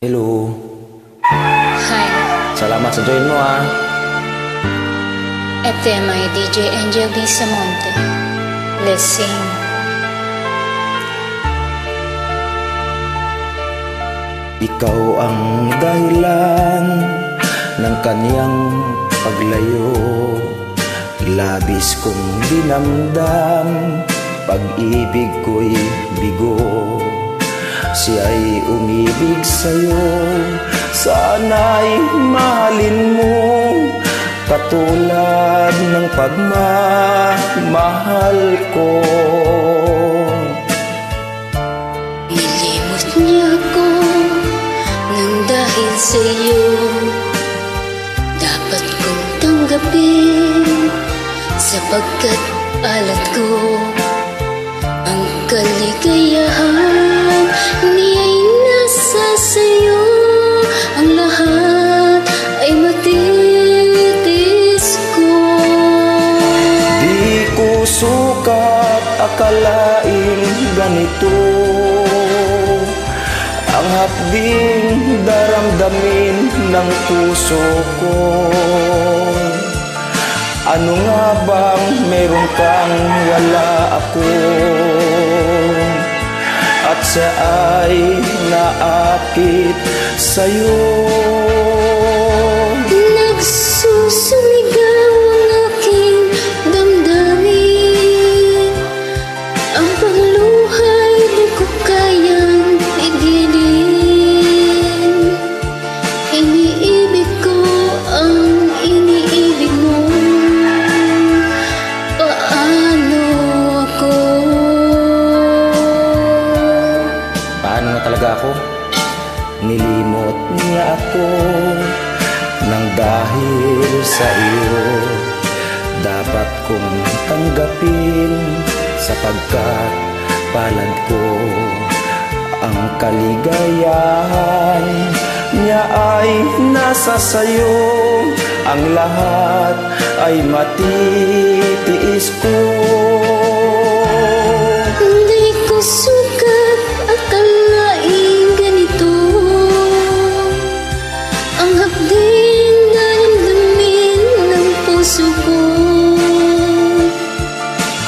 Hello. Hi. Salamat sa join mo ha. Ito ay may DJ Angel B. Samonte. Let's sing. Ikaw ang dahilan ng kaniyang paglayo. Labis kong dinamdam, pag-ibig ko'y bigo. Siya'y umibig sa'yo, sana'y mahalin mo, katulad ng pagmamahal ko. Nilimot niya ko nang dahil sa'yo, dapat kong tanggapin, sapagkat alat ko ang kaligayahan niya'y nasa sa'yo. Ang lahat ay matitis ko. Di ko sukat akalain ganito ang hapding daramdamin ng puso ko. Ano nga bang meron kang wala ako? At siya ay naakit sa'yo. Nagsusumigaw ang aking damdamin, ang pagluhay di ko kayang igilin. Iniibig ko ang iniibig mo. Paano ako? Paano na talaga ako? Nilimot niya ako nang dahil sa iyo. Dapat kong tanggapin, sapagkat palad ko ang kaligayahan niya ay nasa sayo. Ang lahat ay matitiis ko. Hindi ko sukat akalain ganito ang hapding daramdamin ng puso ko.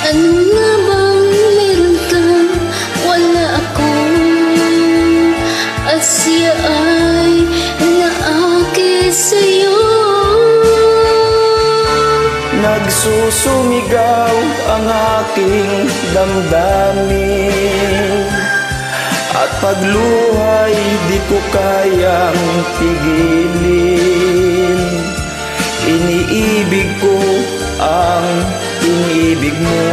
Ano nga bang meron kang wala ako? At siya ay naakit sa'yo. Nagsusumigaw ang aking damdamin, at pagluhay di ko kayang pigilin. Iniibig ko ang iniibig mo.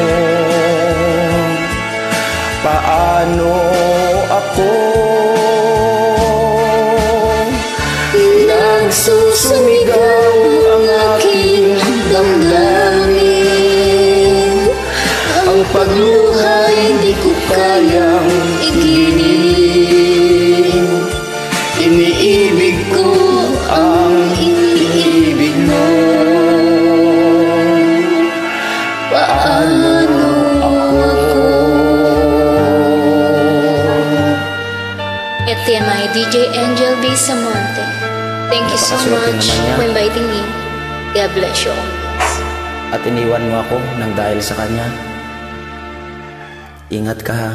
Paano ako? Nagsusumigaw ang aking damdamin, ang pagluhay di ko kayang igilin. Iniibig ko ang iniibig mo. Paano ako? Ito ay may DJ Angel B. Samonte. Thank you so Napakaswerte much naman niya. for inviting me. God bless you all. At iniwan mo ako nang dahil sa kanya. Ingat ka ha.